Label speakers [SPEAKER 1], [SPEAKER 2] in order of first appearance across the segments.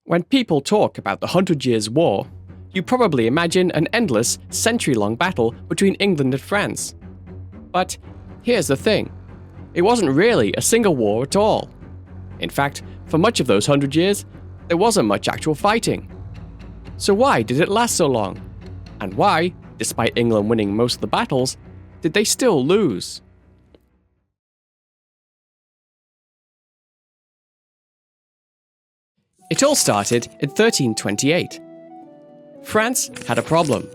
[SPEAKER 1] When people talk about the 100 Years' War, you probably imagine an endless, century-long battle between England and France. But here's the thing. It wasn't really a single war at all. In fact, for much of those 100 years, there wasn't much actual fighting. So why did it last so long? And why, despite England winning most of the battles, did they still lose? It all started in 1328. France had a problem.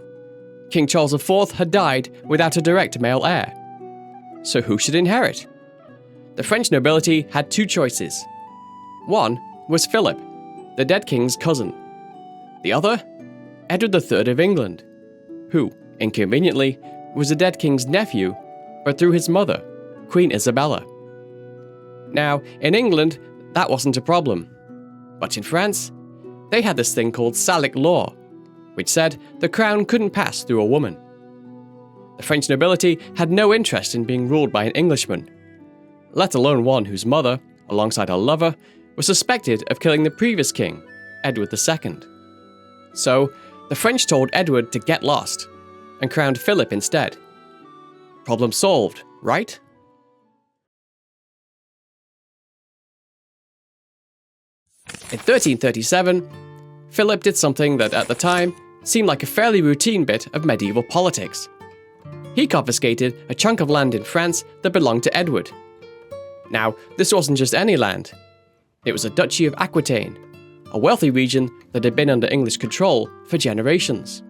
[SPEAKER 1] King Charles IV had died without a direct male heir. So who should inherit? The French nobility had two choices. One was Philip, the dead king's cousin. The other, Edward III of England, who, inconveniently, was the dead king's nephew, but through his mother, Queen Isabella. Now, in England, that wasn't a problem. But in France, they had this thing called Salic law, which said the crown couldn't pass through a woman. The French nobility had no interest in being ruled by an Englishman, let alone one whose mother, alongside her lover, was suspected of killing the previous king, Edward II. So, the French told Edward to get lost, and crowned Philip instead. Problem solved, right? In 1337, Philip did something that at the time seemed like a fairly routine bit of medieval politics. He confiscated a chunk of land in France that belonged to Edward. Now, this wasn't just any land. It was a Duchy of Aquitaine, a wealthy region that had been under English control for generations.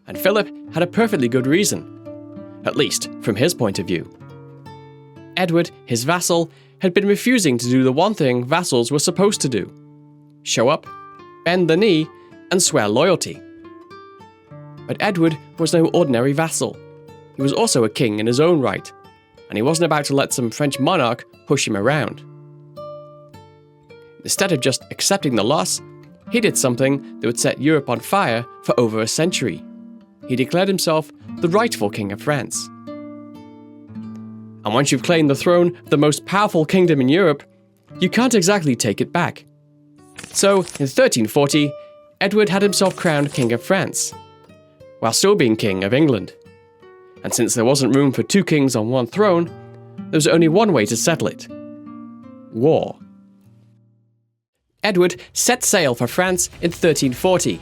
[SPEAKER 1] And Philip had a perfectly good reason, at least from his point of view. Edward, his vassal, had been refusing to do the one thing vassals were supposed to do: show up, bend the knee, and swear loyalty. But Edward was no ordinary vassal. He was also a king in his own right, and he wasn't about to let some French monarch push him around. Instead of just accepting the loss, he did something that would set Europe on fire for over a century. He declared himself the rightful king of France. And once you've claimed the throne of the most powerful kingdom in Europe, you can't exactly take it back. So, in 1340, Edward had himself crowned King of France, while still being King of England. And since there wasn't room for two kings on one throne, there was only one way to settle it: war. Edward set sail for France in 1340,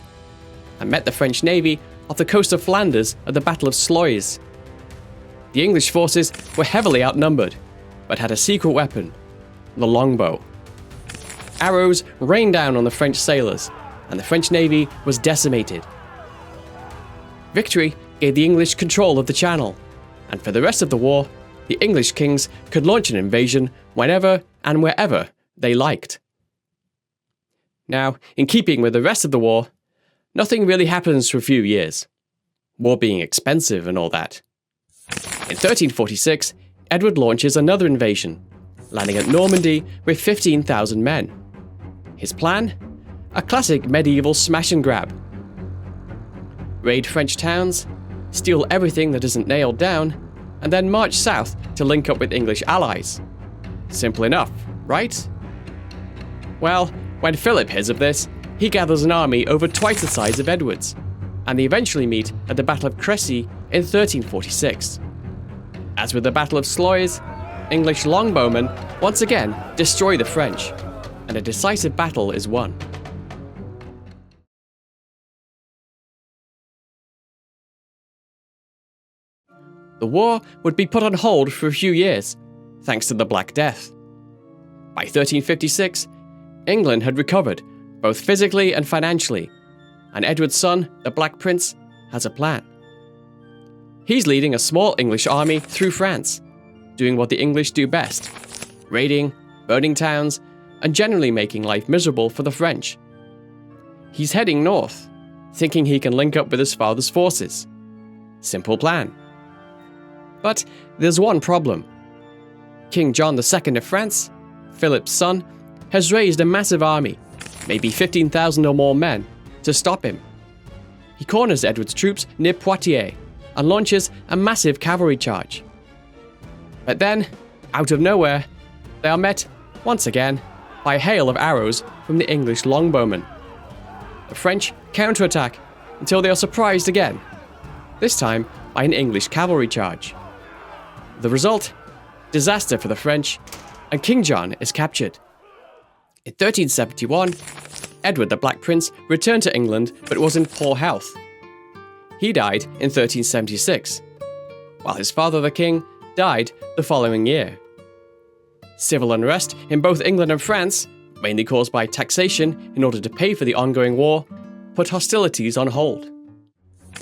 [SPEAKER 1] and met the French navy off the coast of Flanders at the Battle of Sluys. The English forces were heavily outnumbered, but had a secret weapon: the longbow. Arrows rained down on the French sailors, and the French navy was decimated. Victory gave the English control of the Channel, and for the rest of the war, the English kings could launch an invasion whenever and wherever they liked. Now, in keeping with the rest of the war, nothing really happens for a few years, war being expensive and all that. In 1346, Edward launches another invasion, landing at Normandy with 15,000 men. His plan? A classic medieval smash and grab. Raid French towns, steal everything that isn't nailed down, and then march south to link up with English allies. Simple enough, right? Well, when Philip hears of this, he gathers an army over twice the size of Edward's, and they eventually meet at the Battle of Crécy in 1346. As with the Battle of Sluys, English longbowmen once again destroy the French, and a decisive battle is won. The war would be put on hold for a few years, thanks to the Black Death. By 1356, England had recovered, both physically and financially, and Edward's son, the Black Prince, has a plan. He's leading a small English army through France, doing what the English do best: raiding, burning towns, and generally making life miserable for the French. He's heading north, thinking he can link up with his father's forces. Simple plan. But there's one problem. King John II of France, Philip's son, has raised a massive army, maybe 15,000 or more men, to stop him. He corners Edward's troops near Poitiers and launches a massive cavalry charge. But then, out of nowhere, they are met, once again, by a hail of arrows from the English longbowmen. The French counterattack until they are surprised again, this time by an English cavalry charge. The result? Disaster for the French, and King John is captured. In 1371, Edward the Black Prince returned to England but was in poor health. He died in 1376, while his father the king died the following year. Civil unrest in both England and France, mainly caused by taxation in order to pay for the ongoing war, put hostilities on hold.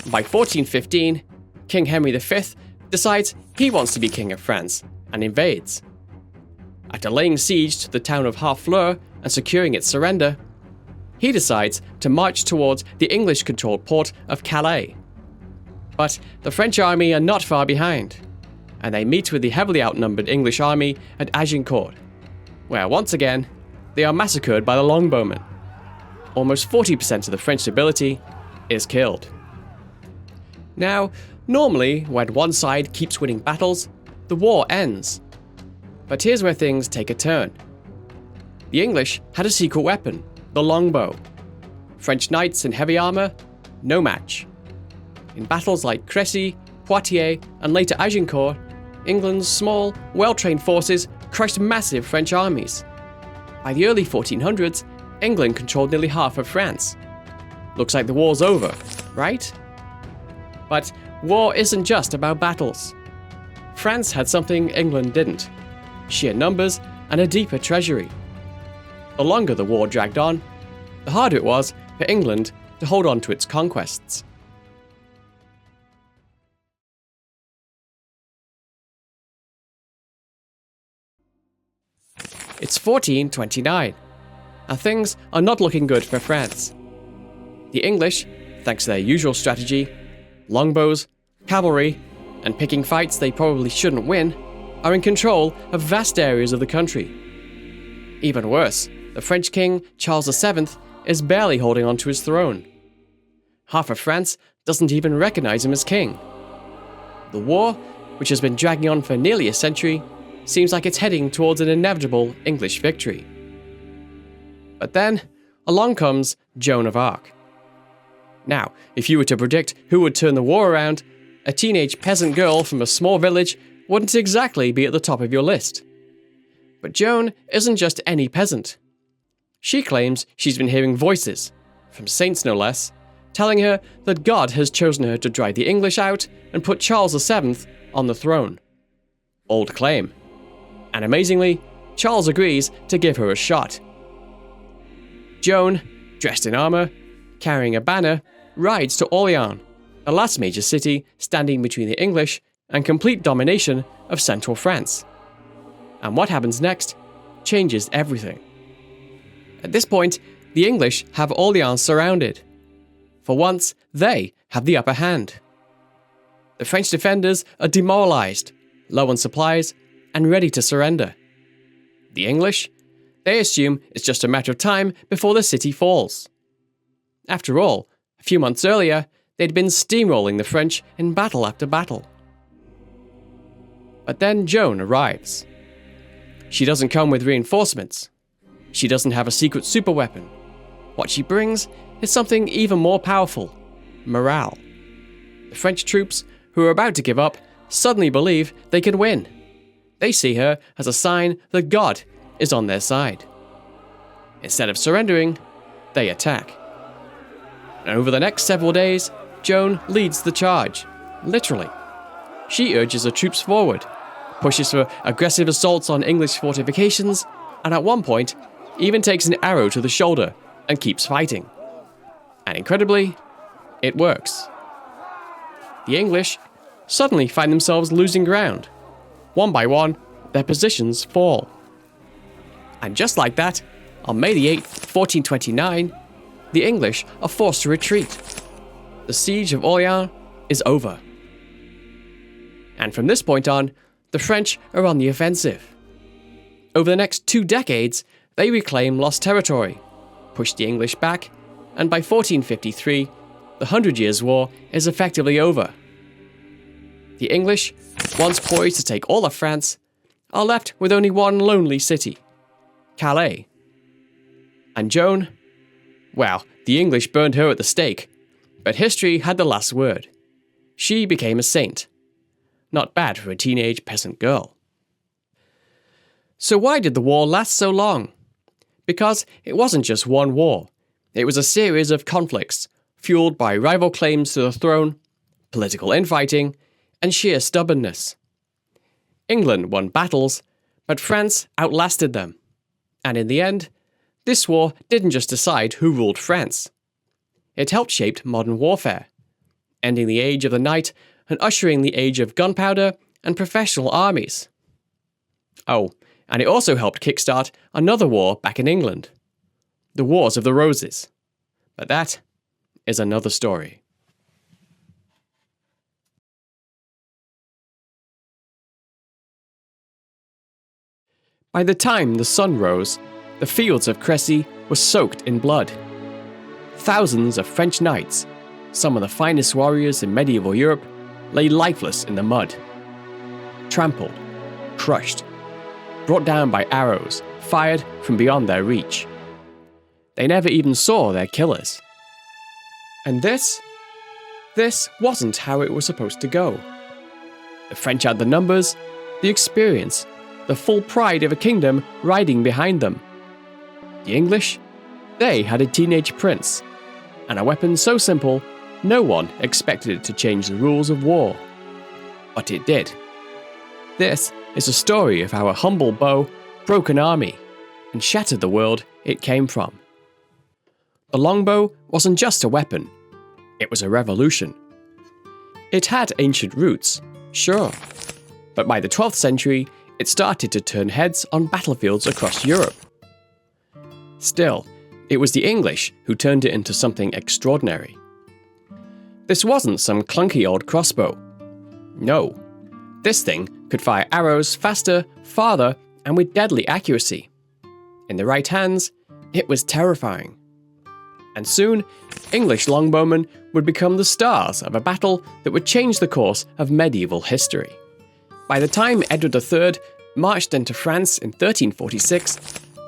[SPEAKER 1] By 1415, King Henry V decides he wants to be King of France and invades. After laying siege to the town of Harfleur and securing its surrender, he decides to march towards the English-controlled port of Calais. But the French army are not far behind, and they meet with the heavily outnumbered English army at Agincourt, where once again they are massacred by the longbowmen. Almost 40% of the French nobility is killed. Now, normally when one side keeps winning battles, the war ends. But here's where things take a turn. The English had a secret weapon, the longbow. French knights in heavy armor, no match. In battles like Crécy, Poitiers, and later Agincourt, England's small, well-trained forces crushed massive French armies. By the early 1400s, England controlled nearly half of France. Looks like the war's over, right? But war isn't just about battles. France had something England didn't: sheer numbers and a deeper treasury. The longer the war dragged on, the harder it was for England to hold on to its conquests. It's 1429, and things are not looking good for France. The English, thanks to their usual strategy, longbows, cavalry, and picking fights they probably shouldn't win, are in control of vast areas of the country. Even worse, the French king, Charles VII, is barely holding on to his throne. Half of France doesn't even recognize him as king. The war, which has been dragging on for nearly a century, seems like it's heading towards an inevitable English victory. But then, along comes Joan of Arc. Now, if you were to predict who would turn the war around, a teenage peasant girl from a small village wouldn't exactly be at the top of your list. But Joan isn't just any peasant. She claims she's been hearing voices, from saints no less, telling her that God has chosen her to drive the English out and put Charles VII on the throne. Old claim. And amazingly, Charles agrees to give her a shot. Joan, dressed in armor, carrying a banner, rides to Orléans, the last major city standing between the English and complete domination of central France. And what happens next changes everything. At this point, the English have Orléans surrounded. For once, they have the upper hand. The French defenders are demoralized, low on supplies, and ready to surrender. The English? They assume it's just a matter of time before the city falls. After all, a few months earlier, they'd been steamrolling the French in battle after battle. But then Joan arrives. She doesn't come with reinforcements. She doesn't have a secret superweapon. What she brings is something even more powerful: morale. The French troops, who are about to give up, suddenly believe they can win. They see her as a sign that God is on their side. Instead of surrendering, they attack. And over the next several days, Joan leads the charge, literally. She urges her troops forward, pushes for aggressive assaults on English fortifications, and at one point, even takes an arrow to the shoulder and keeps fighting. And incredibly, it works. The English suddenly find themselves losing ground. One by one, their positions fall. And just like that, on May the 8th, 1429, the English are forced to retreat. The siege of Orléans is over. And from this point on, the French are on the offensive. Over the next 2 decades, they reclaim lost territory, push the English back, and by 1453, the 100 Years' War is effectively over. The English, once poised to take all of France, are left with only one lonely city, Calais, And Joan? Well, the English burned her at the stake, but history had the last word. She became a saint. Not bad for a teenage peasant girl. So why did the war last so long? Because it wasn't just one war. It was a series of conflicts, fueled by rival claims to the throne, political infighting, and sheer stubbornness. England won battles, but France outlasted them. And in the end, this war didn't just decide who ruled France. It helped shape modern warfare, ending the age of the knight and ushering the age of gunpowder and professional armies. Oh, and it also helped kickstart another war back in England, the Wars of the Roses. But that is another story. By the time the sun rose, the fields of Crécy were soaked in blood. Thousands of French knights, some of the finest warriors in medieval Europe, lay lifeless in the mud. Trampled, crushed, brought down by arrows fired from beyond their reach. They never even saw their killers. And this wasn't how it was supposed to go. The French had the numbers, the experience, the full pride of a kingdom riding behind them. The English? They had a teenage prince, and a weapon so simple, no one expected it to change the rules of war. But it did. This is a story of how a humble bow broke an army and shattered the world it came from. The longbow wasn't just a weapon, it was a revolution. It had ancient roots, sure, but by the 12th century, it started to turn heads on battlefields across Europe. Still, it was the English who turned it into something extraordinary. This wasn't some clunky old crossbow. No, this thing could fire arrows faster, farther, and with deadly accuracy. In the right hands, it was terrifying. And soon, English longbowmen would become the stars of a battle that would change the course of medieval history. By the time Edward III marched into France in 1346,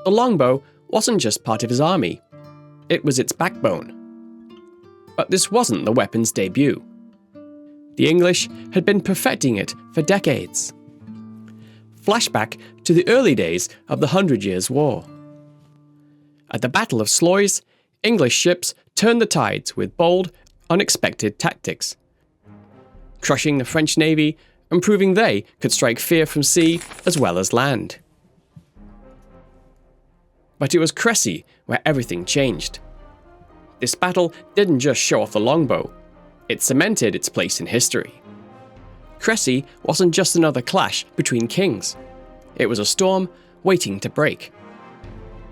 [SPEAKER 1] the longbow wasn't just part of his army, it was its backbone. But this wasn't the weapon's debut. The English had been perfecting it for decades. Flashback to the early days of the 100 Years' War. At the Battle of Sluys, English ships turned the tides with bold, unexpected tactics, crushing the French navy and proving they could strike fear from sea as well as land. But it was Crécy where everything changed. This battle didn't just show off the longbow, it cemented its place in history. Crécy wasn't just another clash between kings, it was a storm waiting to break.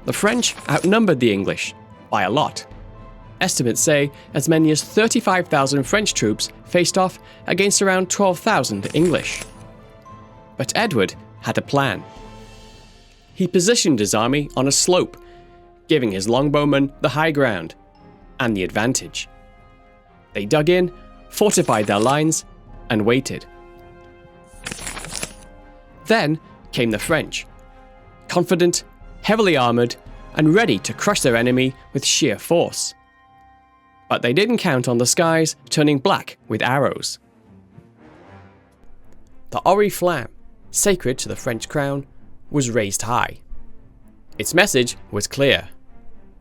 [SPEAKER 1] The French outnumbered the English by a lot. Estimates say as many as 35,000 French troops faced off against around 12,000 English. But Edward had a plan. He positioned his army on a slope, giving his longbowmen the high ground and the advantage. They dug in, fortified their lines, and waited. Then came the French, confident, heavily armoured, and ready to crush their enemy with sheer force. But they didn't count on the skies turning black with arrows. The oriflamme, sacred to the French crown, was raised high. Its message was clear: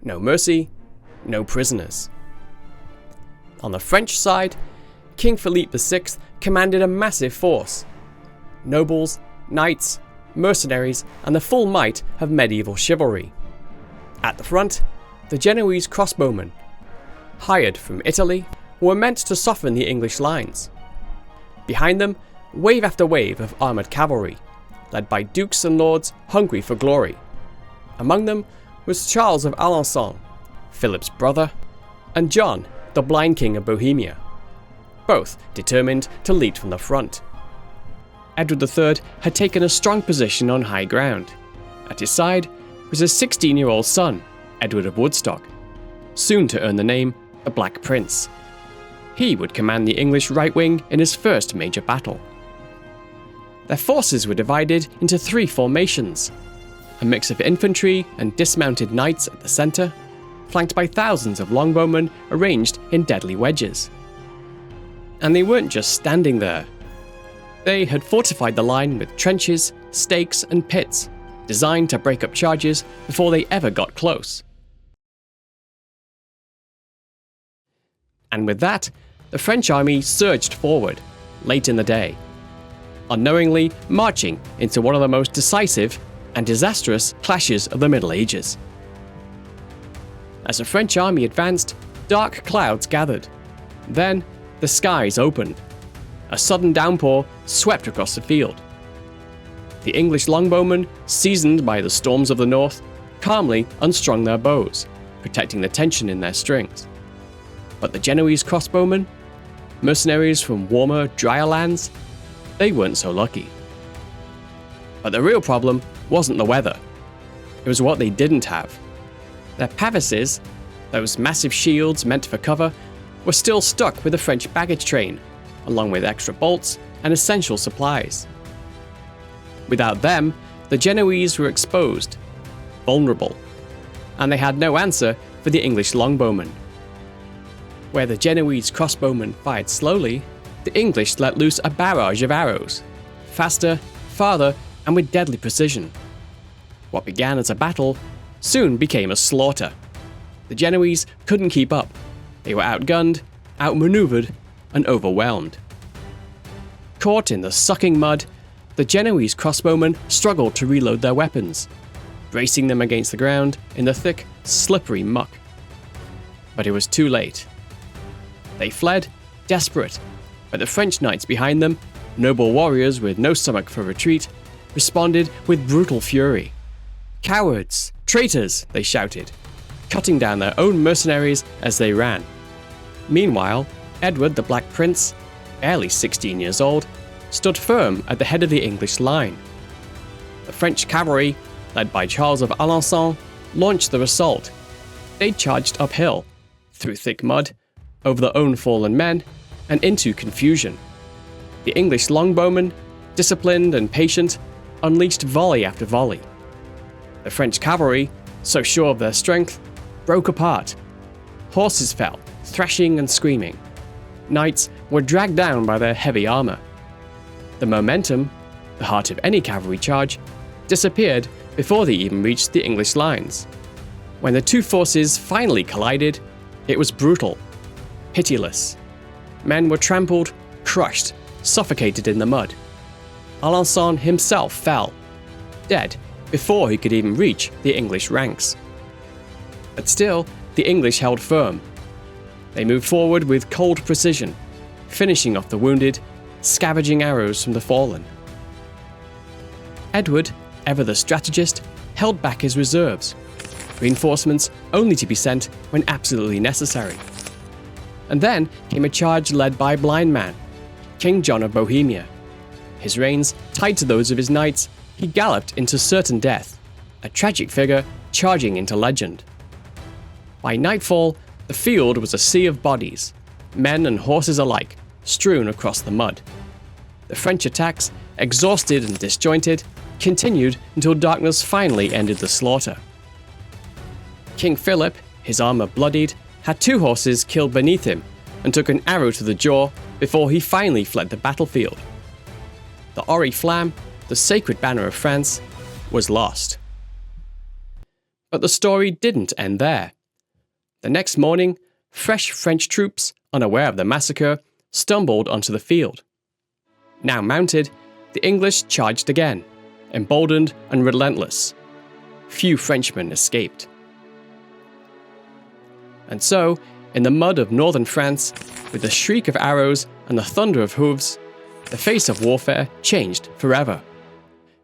[SPEAKER 1] no mercy, no prisoners. On the French side, King Philippe VI commanded a massive force. Nobles, knights, mercenaries, and the full might of medieval chivalry. At the front, the Genoese crossbowmen, hired from Italy, were meant to soften the English lines. Behind them, wave after wave of armoured cavalry, led by dukes and lords hungry for glory. Among them was Charles of Alençon, Philip's brother, and John, the blind king of Bohemia, both determined to lead from the front. Edward III had taken a strong position on high ground. At his side was his 16-year-old son, Edward of Woodstock, soon to earn the name the Black Prince. He would command the English right wing in his first major battle. Their forces were divided into three formations. a mix of infantry and dismounted knights at the center, flanked by thousands of longbowmen arranged in deadly wedges. And they weren't just standing there. They had fortified the line with trenches, stakes, and pits, designed to break up charges before they ever got close. And with that, the French army surged forward, late in the day, unknowingly marching into one of the most decisive and disastrous clashes of the Middle Ages. As the French army advanced, dark clouds gathered. Then, the skies opened. A sudden downpour swept across the field. The English longbowmen, seasoned by the storms of the north, calmly unstrung their bows, protecting the tension in their strings. But the Genoese crossbowmen, mercenaries from warmer, drier lands, they weren't so lucky. But the real problem wasn't the weather. It was what they didn't have. Their pavises, those massive shields meant for cover, were still stuck with the French baggage train, along with extra bolts and essential supplies. Without them, the Genoese were exposed, vulnerable, and they had no answer for the English longbowmen. Where the Genoese crossbowmen fired slowly, the English let loose a barrage of arrows, faster, farther, and with deadly precision. What began as a battle soon became a slaughter. The Genoese couldn't keep up. They were outgunned, outmaneuvered, and overwhelmed. Caught in the sucking mud, the Genoese crossbowmen struggled to reload their weapons, bracing them against the ground in the thick, slippery muck. But it was too late. They fled, desperate, but the French knights behind them, noble warriors with no stomach for retreat, responded with brutal fury. "Cowards! Traitors!" they shouted, cutting down their own mercenaries as they ran. Meanwhile, Edward the Black Prince, barely 16 years old, stood firm at the head of the English line. The French cavalry, led by Charles of Alençon, launched their assault. They charged uphill, through thick mud, over their own fallen men, and into confusion. The English longbowmen, disciplined and patient, unleashed volley after volley. The French cavalry, so sure of their strength, broke apart. Horses fell, thrashing and screaming. Knights were dragged down by their heavy armor. The momentum, the heart of any cavalry charge, disappeared before they even reached the English lines. When the two forces finally collided, it was brutal, pitiless. Men were trampled, crushed, suffocated in the mud. Alençon himself fell, dead before he could even reach the English ranks. But still, the English held firm. They moved forward with cold precision, finishing off the wounded, scavenging arrows from the fallen. Edward, ever the strategist, held back his reserves, reinforcements only to be sent when absolutely necessary. And then came a charge led by a blind man, King John of Bohemia. His reins tied to those of his knights, he galloped into certain death, a tragic figure charging into legend. By nightfall, the field was a sea of bodies, men and horses alike, strewn across the mud. The French attacks, exhausted and disjointed, continued until darkness finally ended the slaughter. King Philip, his armor bloodied, had 2 horses killed beneath him and took an arrow to the jaw before he finally fled the battlefield. The Oriflamme, the sacred banner of France, was lost. But the story didn't end there. The next morning, fresh French troops, unaware of the massacre, stumbled onto the field. Now mounted, the English charged again, emboldened and relentless. Few Frenchmen escaped. And so, in the mud of northern France, with the shriek of arrows and the thunder of hooves, the face of warfare changed forever.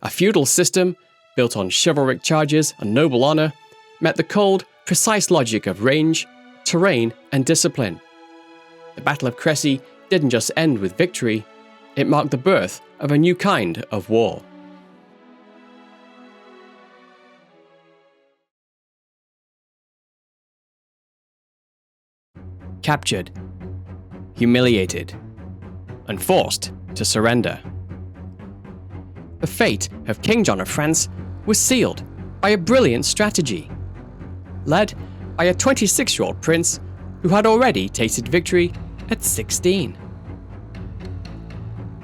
[SPEAKER 1] A feudal system, built on chivalric charges and noble honor, met the cold, precise logic of range, terrain, and discipline. The Battle of Crécy didn't just end with victory, it marked the birth of a new kind of war. Captured, humiliated, and forced to surrender. The fate of King John of France was sealed. by a brilliant strategy, led by a 26-year-old prince who had already tasted victory at 16.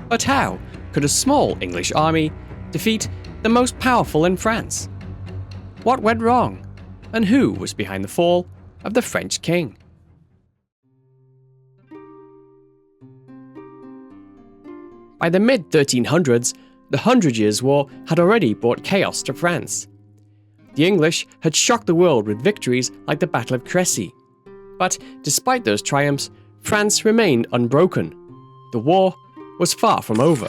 [SPEAKER 1] But how could a small English army defeat the most powerful in France? What went wrong, and who was behind the fall of the French king? By the mid-1300s, the Hundred Years' War had already brought chaos to France. The English had shocked the world with victories like the Battle of Crécy. But despite those triumphs, France remained unbroken. The war was far from over.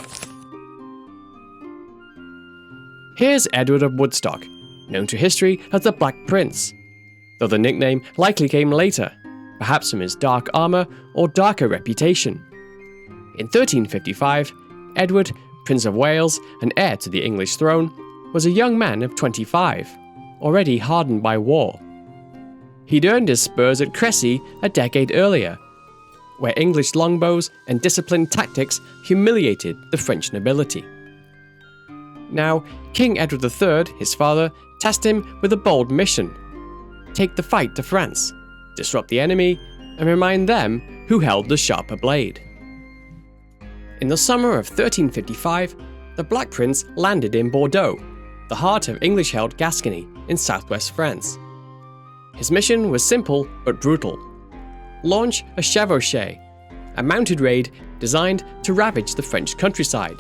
[SPEAKER 1] Here's Edward of Woodstock, known to history as the Black Prince, though the nickname likely came later, perhaps from his dark armor or darker reputation. In 1355, Edward, Prince of Wales and heir to the English throne, was a young man of 25, already hardened by war. He'd earned his spurs at Crécy a decade earlier, where English longbows and disciplined tactics humiliated the French nobility. Now, King Edward III, his father, tasked him with a bold mission: take the fight to France, disrupt the enemy, and remind them who held the sharper blade. In the summer of 1355, the Black Prince landed in Bordeaux, the heart of English-held Gascony in southwest France. His mission was simple but brutal: launch a chevauchée, a mounted raid designed to ravage the French countryside,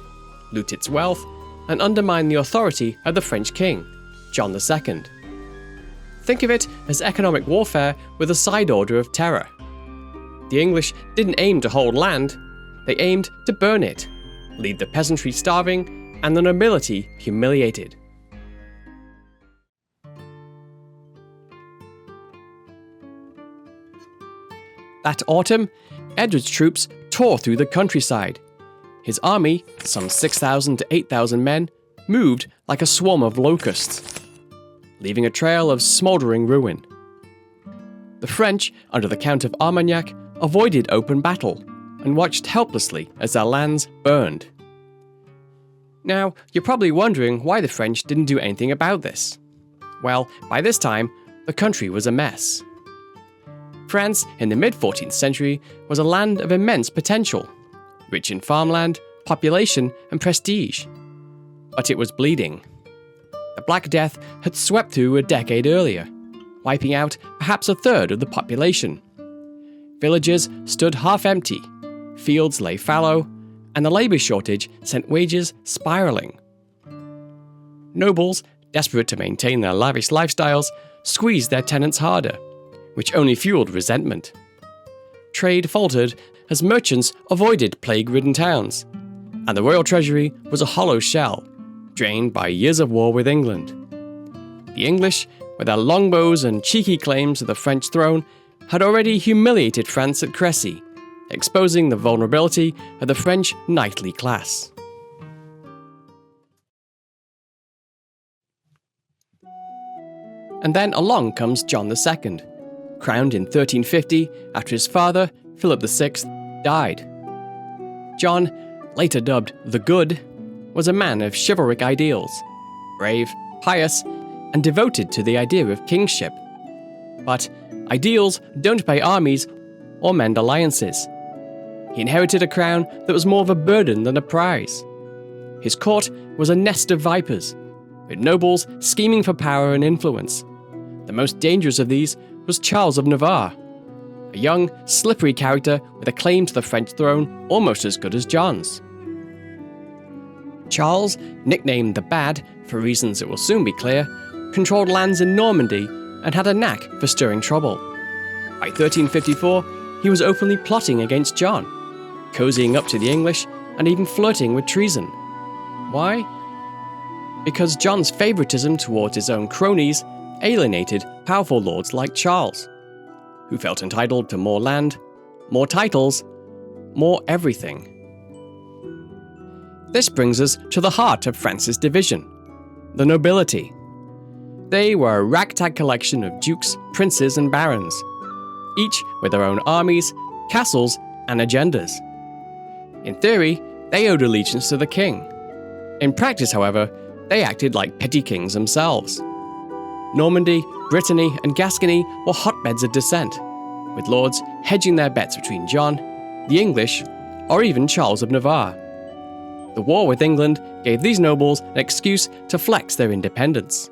[SPEAKER 1] loot its wealth, and undermine the authority of the French king, John II. Think of it as economic warfare with a side order of terror. The English didn't aim to hold land, they aimed to burn it, leave the peasantry starving and the nobility humiliated. That autumn, Edward's troops tore through the countryside. His army, some 6,000 to 8,000 men, moved like a swarm of locusts, leaving a trail of smouldering ruin. The French, under the Count of Armagnac, avoided open battle and watched helplessly as their lands burned. Now, you're probably wondering why the French didn't do anything about this. Well, by this time, the country was a mess. France, in the mid-14th century, was a land of immense potential, rich in farmland, population, and prestige. But it was bleeding. The Black Death had swept through a decade earlier, wiping out perhaps a third of the population. Villages stood half empty, fields lay fallow, and the labour shortage sent wages spiralling. Nobles, desperate to maintain their lavish lifestyles, squeezed their tenants harder, which only fueled resentment. Trade faltered as merchants avoided plague-ridden towns, and the royal treasury was a hollow shell, drained by years of war with England. The English, with their longbows and cheeky claims to the French throne, had already humiliated France at Crécy, exposing the vulnerability of the French knightly class. And then along comes John II, crowned in 1350 after his father, Philip VI, died. John, later dubbed the Good, was a man of chivalric ideals, brave, pious, and devoted to the idea of kingship. But ideals don't pay armies or mend alliances. He inherited a crown that was more of a burden than a prize. His court was a nest of vipers, with nobles scheming for power and influence. The most dangerous of these was Charles of Navarre, a young, slippery character with a claim to the French throne almost as good as John's. Charles, nicknamed the Bad for reasons that will soon be clear, controlled lands in Normandy and had a knack for stirring trouble. By 1354, he was openly plotting against John, cozying up to the English and even flirting with treason. Why? Because John's favoritism towards his own cronies alienated powerful lords like Charles, who felt entitled to more land, more titles, more everything. This brings us to the heart of France's division, the nobility. They were a ragtag collection of dukes, princes, and barons, each with their own armies, castles, and agendas. In theory, they owed allegiance to the king. In practice, however, they acted like petty kings themselves. Normandy, Brittany, and Gascony were hotbeds of dissent, with lords hedging their bets between John, the English, or even Charles of Navarre. The war with England gave these nobles an excuse to flex their independence.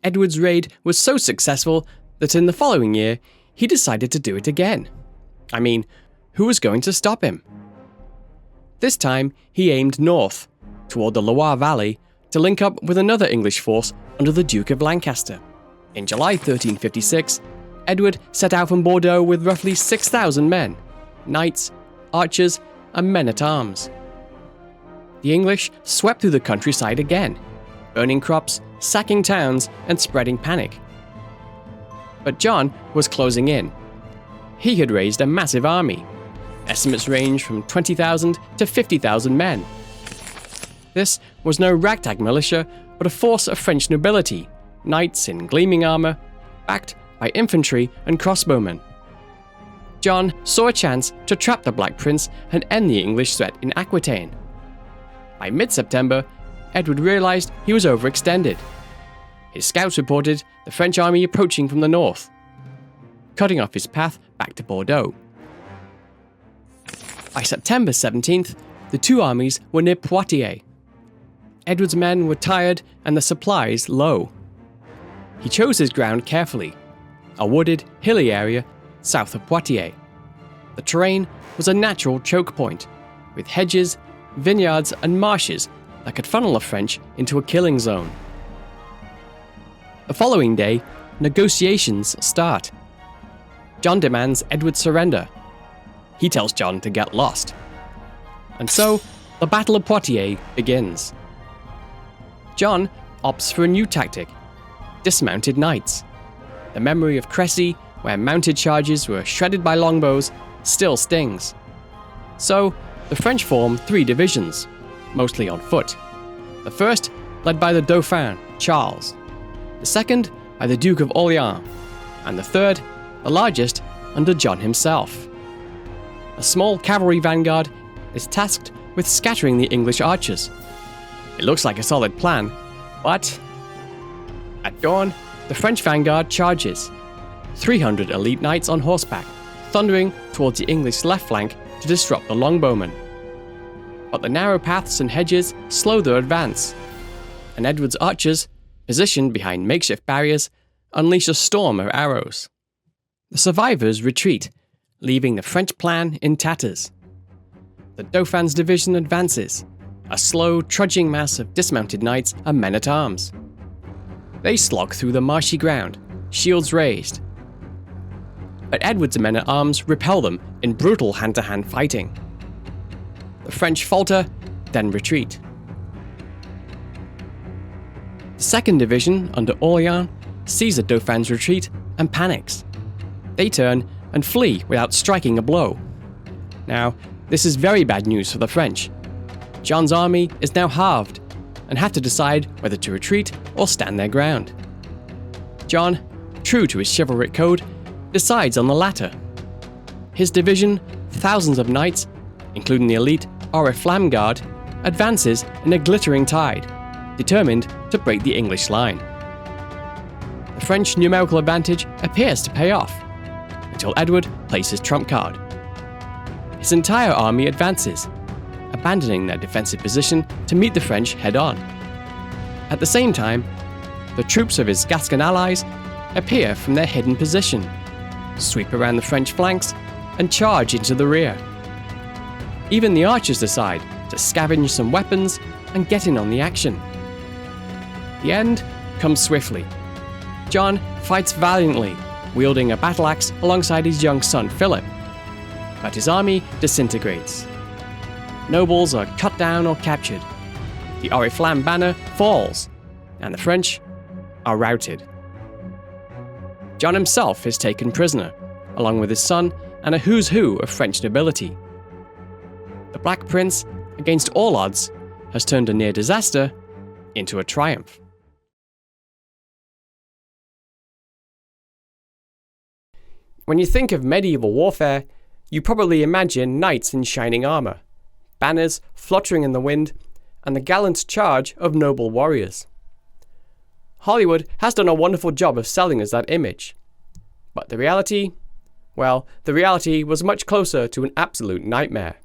[SPEAKER 1] Edward's raid was so successful that in the following year, he decided to do it again. I mean, who was going to stop him? This time, he aimed north, toward the Loire Valley, to link up with another English force under the Duke of Lancaster. In July 1356, Edward set out from Bordeaux with roughly 6,000 men, knights, archers, and men-at-arms. The English swept through the countryside again, burning crops, sacking towns, and spreading panic. But John was closing in. He had raised a massive army. Estimates range from 20,000 to 50,000 men. This was no ragtag militia, but a force of French nobility, knights in gleaming armor, backed by infantry and crossbowmen. John saw a chance to trap the Black Prince and end the English threat in Aquitaine. By mid-September, Edward realized he was overextended. His scouts reported the French army approaching from the north, cutting off his path back to Bordeaux. By September 17th, the two armies were near Poitiers. Edward's men were tired and the supplies low. He chose his ground carefully, a wooded, hilly area south of Poitiers. The terrain was a natural choke point, with hedges, vineyards, and marshes that could funnel the French into a killing zone. The following day, negotiations start. John demands Edward surrender. He tells John to get lost. And so, the Battle of Poitiers begins. John opts for a new tactic: dismounted knights. The memory of Crécy, where mounted charges were shredded by longbows, still stings. So, the French form 3 divisions, mostly on foot. The first, led by the Dauphin, Charles. The second, by the Duke of Orléans. And the third, the largest, under John himself. A small cavalry vanguard is tasked with scattering the English archers. It looks like a solid plan, but at dawn, the French vanguard charges. 300 elite knights on horseback, thundering towards the English left flank to disrupt the longbowmen. But the narrow paths and hedges slow their advance, and Edward's archers, positioned behind makeshift barriers, unleash a storm of arrows. The survivors retreat, leaving the French plan in tatters. The Dauphin's division advances, a slow, trudging mass of dismounted knights and men-at-arms. They slog through the marshy ground, shields raised. But Edward's men-at-arms repel them in brutal hand-to-hand fighting. The French falter, then retreat. The 2nd Division, under Orléans, sees the Dauphin's retreat and panics. They turn and flee without striking a blow. Now, this is very bad news for the French. John's army is now halved and have to decide whether to retreat or stand their ground. John, true to his chivalric code, decides on the latter. His division, thousands of knights, including the elite Oriflamme Guard, advances in a glittering tide, determined to break the English line. The French numerical advantage appears to pay off, until Edward plays his trump card. His entire army advances, abandoning their defensive position to meet the French head-on. At the same time, the troops of his Gascon allies appear from their hidden position, sweep around the French flanks, and charge into the rear. Even the archers decide to scavenge some weapons and get in on the action. The end comes swiftly. John fights valiantly, wielding a battle axe alongside his young son Philip. But his army disintegrates. Nobles are cut down or captured. The Oriflamme banner falls, and the French are routed. John himself is taken prisoner, along with his son and a who's who of French nobility. The Black Prince, against all odds, has turned a near disaster into a triumph. When you think of medieval warfare, you probably imagine knights in shining armor, banners fluttering in the wind, and the gallant charge of noble warriors. Hollywood has done a wonderful job of selling us that image. But the reality? Well, the reality was much closer to an absolute nightmare.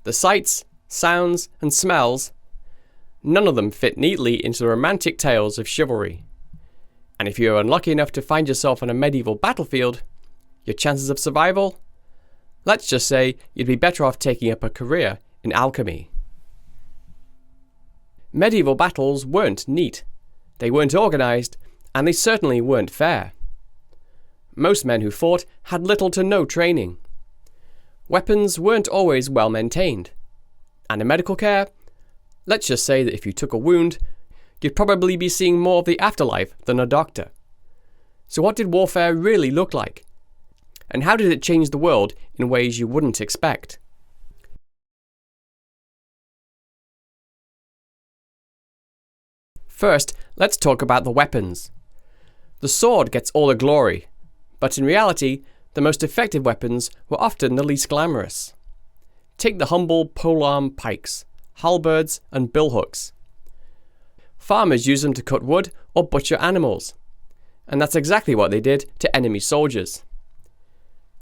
[SPEAKER 1] The sights, sounds, and smells, none of them fit neatly into the romantic tales of chivalry. And if you're unlucky enough to find yourself on a medieval battlefield, your chances of survival? Let's just say you'd be better off taking up a career in alchemy. Medieval battles weren't neat, they weren't organised, and they certainly weren't fair. Most men who fought had little to no training. Weapons weren't always well maintained. And in medical care, let's just say that if you took a wound, you'd probably be seeing more of the afterlife than a doctor. So what did warfare really look like? And how did it change the world in ways you wouldn't expect? First, let's talk about the weapons. The sword gets all the glory, but in reality, the most effective weapons were often the least glamorous. Take the humble polearm pikes, halberds, and billhooks. Farmers used them to cut wood or butcher animals, and that's exactly what they did to enemy soldiers.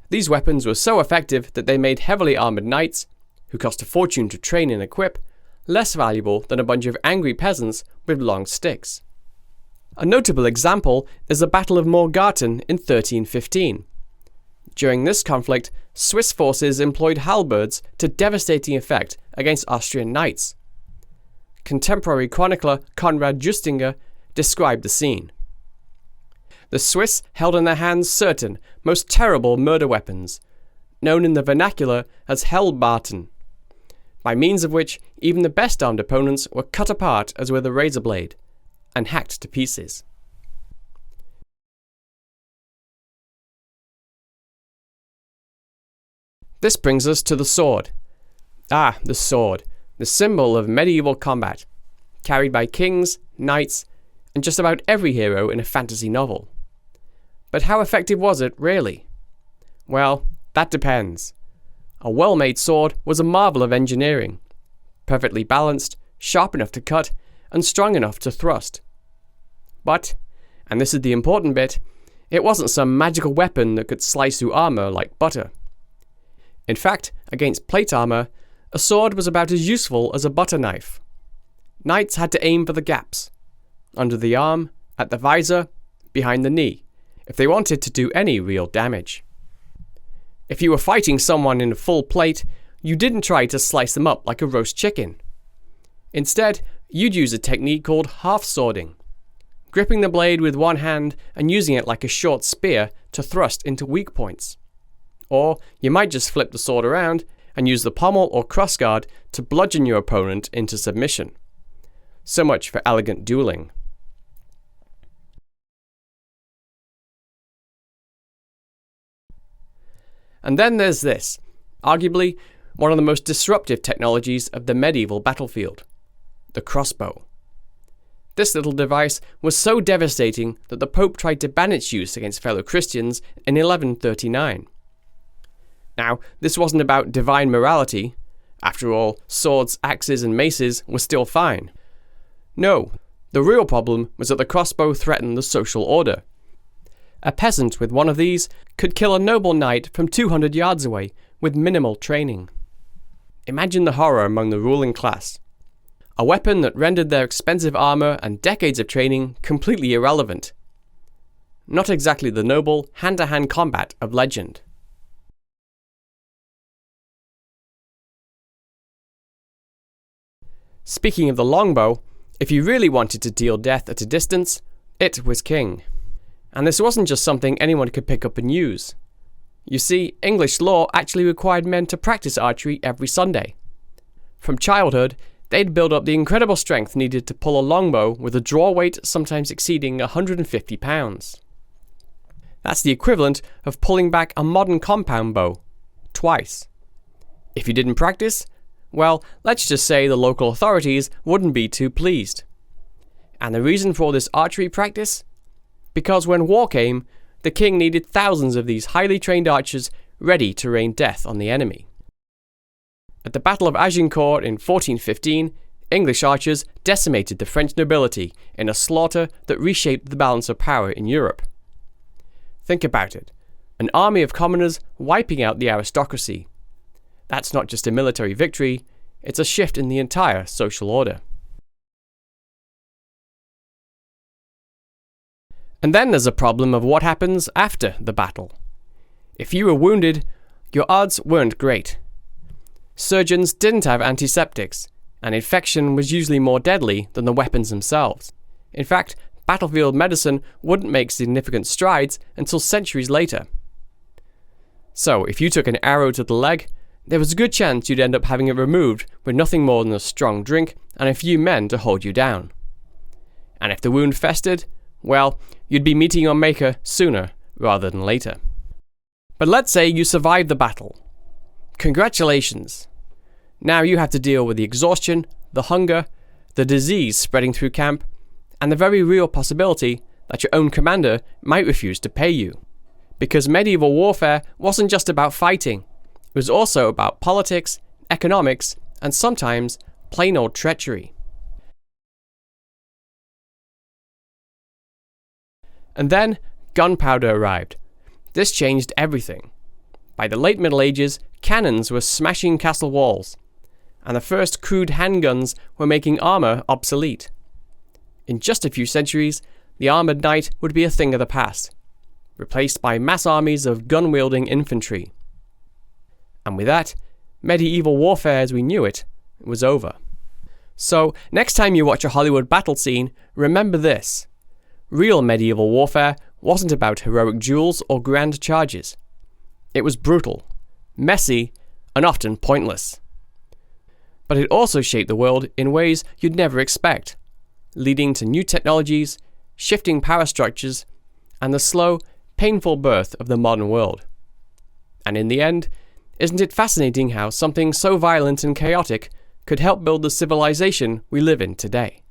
[SPEAKER 1] These weapons were so effective that they made heavily armoured knights, who cost a fortune to train and equip, less valuable than a bunch of angry peasants with long sticks. A notable example is the Battle of Morgarten in 1315. During this conflict, Swiss forces employed halberds to devastating effect against Austrian knights. Contemporary chronicler Konrad Justinger described the scene. The Swiss held in their hands certain, most terrible murder weapons, known in the vernacular as Hellbarten, by means of which even the best armed opponents were cut apart as with a razor blade, and hacked to pieces. This brings us to the sword. Ah, the sword, the symbol of medieval combat, carried by kings, knights, and just about every hero in a fantasy novel. But how effective was it, really? Well, that depends. A well-made sword was a marvel of engineering, perfectly balanced, sharp enough to cut, and strong enough to thrust. But, and this is the important bit, it wasn't some magical weapon that could slice through armour like butter. In fact, against plate armour, a sword was about as useful as a butter knife. Knights had to aim for the gaps, under the arm, at the visor, behind the knee, if they wanted to do any real damage. If you were fighting someone in a full plate, you didn't try to slice them up like a roast chicken. Instead, you'd use a technique called half-swording, gripping the blade with one hand and using it like a short spear to thrust into weak points. Or you might just flip the sword around and use the pommel or crossguard to bludgeon your opponent into submission. So much for elegant dueling. And then there's this, arguably one of the most disruptive technologies of the medieval battlefield, the crossbow. This little device was so devastating that the Pope tried to ban its use against fellow Christians in 1139. Now, this wasn't about divine morality. After all, swords, axes, and maces were still fine. No, the real problem was that the crossbow threatened the social order. A peasant with one of these could kill a noble knight from 200 yards away with minimal training. Imagine the horror among the ruling class. A weapon that rendered their expensive armour and decades of training completely irrelevant. Not exactly the noble, hand-to-hand combat of legend. Speaking of the longbow, if you really wanted to deal death at a distance, it was king. And this wasn't just something anyone could pick up and use. You see, English law actually required men to practice archery every Sunday. From childhood, they'd build up the incredible strength needed to pull a longbow with a draw weight sometimes exceeding 150 pounds. That's the equivalent of pulling back a modern compound bow, twice. If you didn't practice, well, let's just say the local authorities wouldn't be too pleased. And the reason for all this archery practice? Because when war came, the king needed thousands of these highly trained archers ready to rain death on the enemy. At the Battle of Agincourt in 1415, English archers decimated the French nobility in a slaughter that reshaped the balance of power in Europe. Think about it. An army of commoners wiping out the aristocracy. That's not just a military victory, it's a shift in the entire social order. And then there's a problem of what happens after the battle. If you were wounded, your odds weren't great. Surgeons didn't have antiseptics, and infection was usually more deadly than the weapons themselves. In fact, battlefield medicine wouldn't make significant strides until centuries later. So, if you took an arrow to the leg, there was a good chance you'd end up having it removed with nothing more than a strong drink and a few men to hold you down. And if the wound festered, well, you'd be meeting your maker sooner rather than later. But let's say you survived the battle. Congratulations! Now you have to deal with the exhaustion, the hunger, the disease spreading through camp, and the very real possibility that your own commander might refuse to pay you. Because medieval warfare wasn't just about fighting, it was also about politics, economics, and sometimes plain old treachery. And then gunpowder arrived. This changed everything. By the late Middle Ages, cannons were smashing castle walls, and the first crude handguns were making armour obsolete. In just a few centuries, the armoured knight would be a thing of the past, replaced by mass armies of gun-wielding infantry. And with that, medieval warfare as we knew it was over. So, next time you watch a Hollywood battle scene, remember this. Real medieval warfare wasn't about heroic duels or grand charges. It was brutal, messy, and often pointless. But it also shaped the world in ways you'd never expect, leading to new technologies, shifting power structures, and the slow, painful birth of the modern world. And in the end, isn't it fascinating how something so violent and chaotic could help build the civilization we live in today?